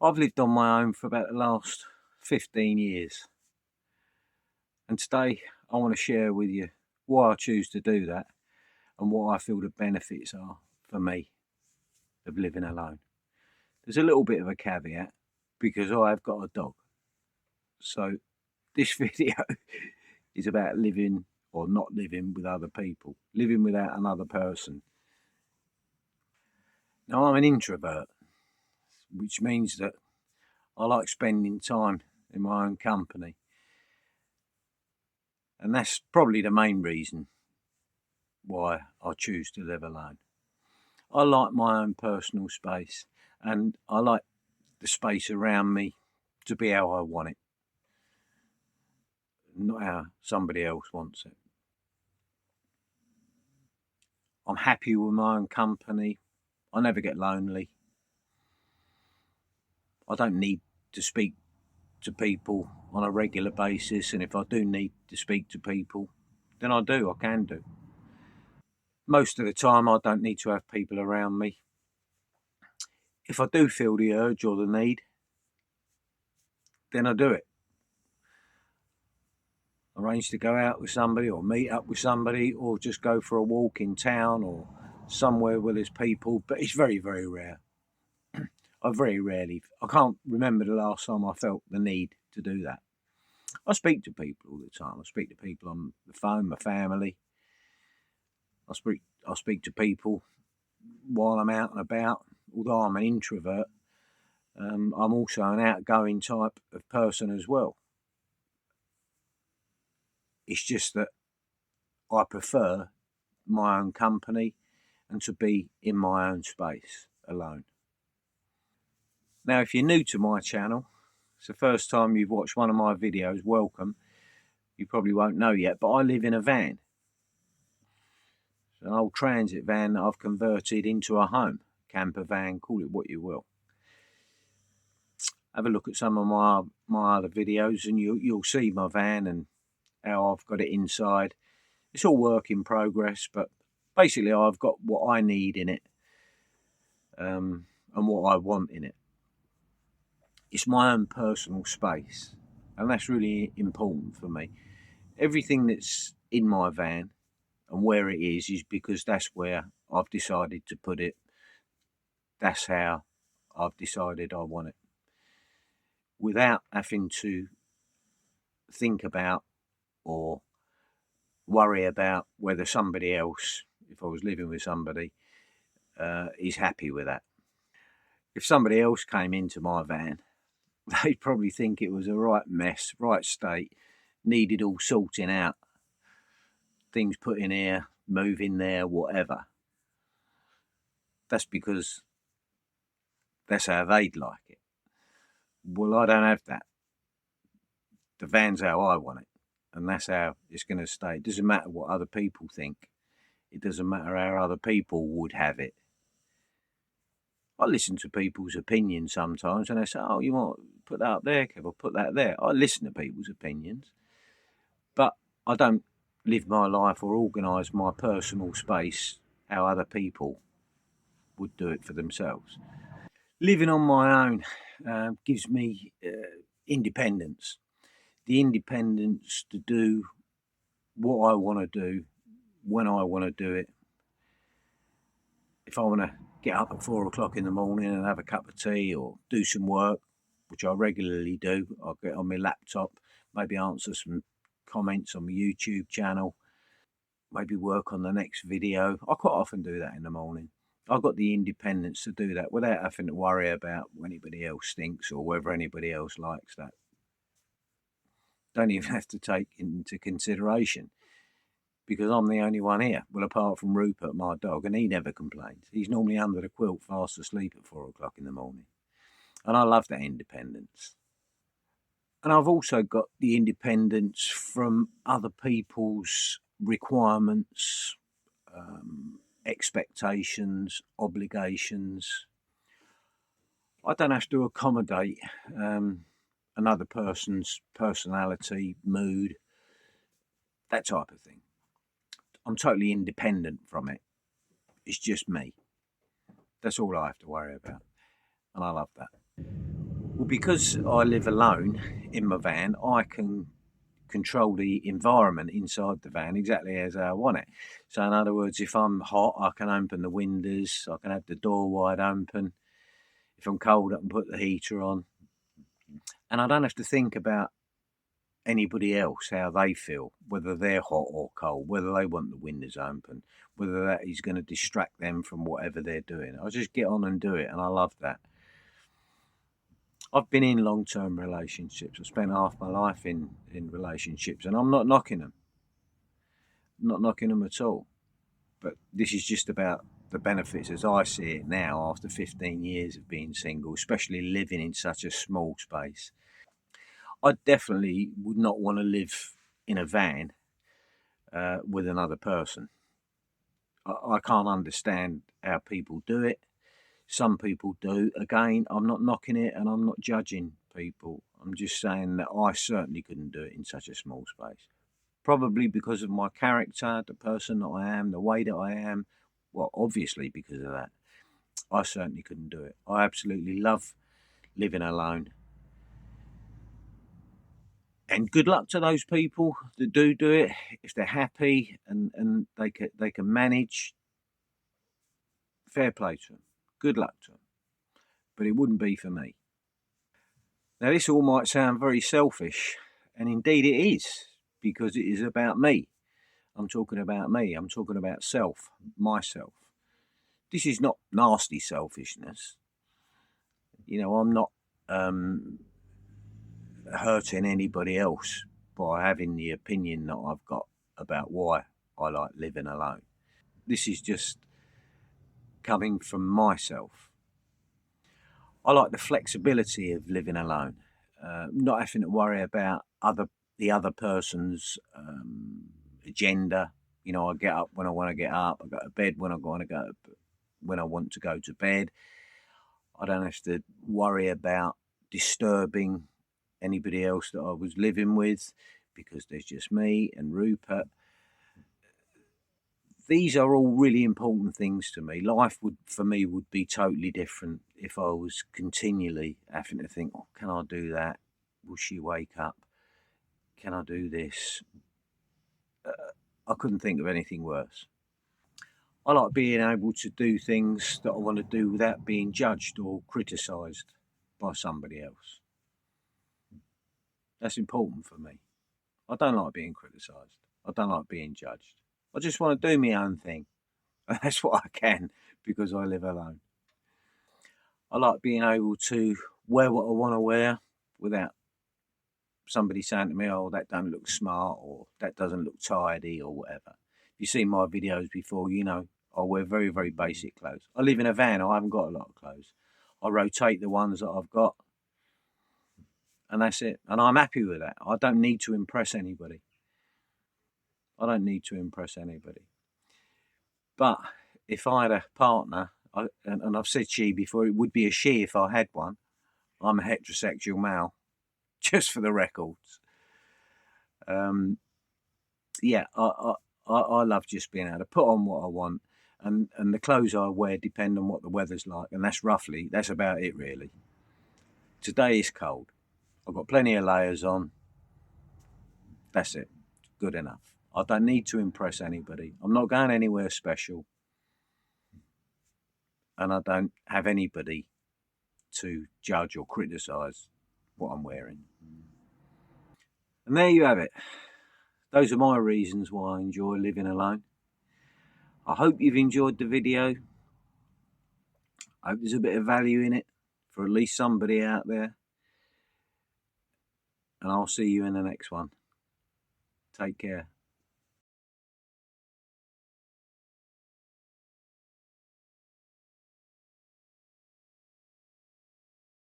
I've lived on my own for about the last 15 years. And today I want to share with you why I choose to do that and what I feel the benefits are for me of living alone. There's a little bit of a caveat because I have got a dog. So this video is about living or not living with other people, living without another person. Now, I'm an introvert, which means that I like spending time in my own company. And that's probably the main reason why I choose to live alone. I like my own personal space, and I like the space around me to be how I want it, not how somebody else wants it. I'm happy with my own company. I never get lonely. I don't need to speak to people on a regular basis, and if I do need to speak to people, then I can do. Most of the time I don't need to have people around me. If I do feel the urge or the need, then I do it. Arrange to go out with somebody or meet up with somebody or just go for a walk in town or somewhere where there's people, but it's very, very rare. I can't remember the last time I felt the need to do that. I speak to people all the time. I speak to people on the phone, my family. I speak to people while I'm out and about. Although I'm an introvert, I'm also an outgoing type of person as well. It's just that I prefer my own company and to be in my own space alone. Now, if you're new to my channel, it's the first time you've watched one of my videos, welcome. You probably won't know yet, but I live in a van. It's an old transit van that I've converted into a home. Camper van, call it what you will. Have a look at some of my other videos and you'll see my van and how I've got it inside. It's all work in progress, but basically I've got what I need in it and what I want in it. It's my own personal space, and that's really important for me. Everything that's in my van and where it is because that's where I've decided to put it. That's how I've decided I want it, without having to think about or worry about whether somebody else, if I was living with somebody, is happy with that. If somebody else came into my van, they'd probably think it was a right mess, right state, needed all sorting out, things put in here, moving there, whatever. That's because that's how they'd like it. Well, I don't have that. The van's how I want it, and that's how it's going to stay. It doesn't matter what other people think. It doesn't matter how other people would have it. I listen to people's opinions sometimes, and they say, "Oh, you might put that up there, Kev, or put that there." I listen to people's opinions, but I don't live my life or organise my personal space how other people would do it for themselves. Living on my own gives me independence. The independence to do what I want to do, when I want to do it. If I want to get up at 4 o'clock in the morning and have a cup of tea or do some work, which I regularly do, I'll get on my laptop, maybe answer some comments on my YouTube channel, maybe work on the next video. I quite often do that in the morning. I've got the independence to do that without having to worry about what anybody else thinks or whether anybody else likes that. Don't even have to take into consideration because I'm the only one here. Well, apart from Rupert, my dog, and he never complains. He's normally under the quilt fast asleep at 4 o'clock in the morning. And I love that independence. And I've also got the independence from other people's requirements, expectations, obligations. I don't have to accommodate another person's personality, mood, that type of thing. I'm totally independent from it. It's just me. That's all I have to worry about. And I love that. Well, because I live alone in my van, I can control the environment inside the van exactly as I want it. So in other words, if I'm hot, I can open the windows, I can have the door wide open. If I'm cold, I can put the heater on. And I don't have to think about anybody else, how they feel, whether they're hot or cold, whether they want the windows open, whether that is going to distract them from whatever they're doing. I just get on and do it, and I love that. I've been in long-term relationships. I spent half my life in relationships, and I'm not knocking them. Not knocking them at all. But this is just about the benefits as I see it now after 15 years of being single, especially living in such a small space. I definitely would not want to live in a van with another person. I can't understand how people do it. Some people do. Again, I'm not knocking it and I'm not judging people. I'm just saying that I certainly couldn't do it in such a small space. Probably because of my character, the person that I am, the way that I am. Well, obviously because of that. I certainly couldn't do it. I absolutely love living alone. And good luck to those people that do it. If they're happy and they can manage, fair play to them. Good luck to them. But it wouldn't be for me. Now, this all might sound very selfish, and indeed it is, because it is about me. I'm talking about me. I'm talking about self, myself. This is not nasty selfishness. I'm not hurting anybody else by having the opinion that I've got about why I like living alone. This is just coming from myself. I like the flexibility of living alone, not having to worry about the other person's agenda. I get up when I want to get up. I go to bed when I want to go to bed. I don't have to worry about disturbing anybody else that I was living with because there's just me and Rupert. These are all really important things to me. Life for me, would be totally different if I was continually having to think, oh, can I do that? Will she wake up? Can I do this? I couldn't think of anything worse. I like being able to do things that I want to do without being judged or criticised by somebody else. That's important for me. I don't like being criticised. I don't like being judged. I just want to do my own thing. And that's what I can because I live alone. I like being able to wear what I want to wear without somebody saying to me, oh, that don't look smart or that doesn't look tidy or whatever. If you've seen my videos before, I wear very, very basic clothes. I live in a van. I haven't got a lot of clothes. I rotate the ones that I've got and that's it. And I'm happy with that. I don't need to impress anybody. I don't need to impress anybody. But if I had a partner, and I've said she before, it would be a she if I had one. I'm a heterosexual male, just for the records. Yeah, I love just being able to put on what I want, and the clothes I wear depend on what the weather's like, and that's about it really. Today is cold. I've got plenty of layers on. That's it. Good enough. I don't need to impress anybody. I'm not going anywhere special, and I don't have anybody to judge or criticise what I'm wearing. And there you have it. Those are my reasons why I enjoy living alone. I hope you've enjoyed the video. I hope there's a bit of value in it for at least somebody out there. And I'll see you in the next one. Take care.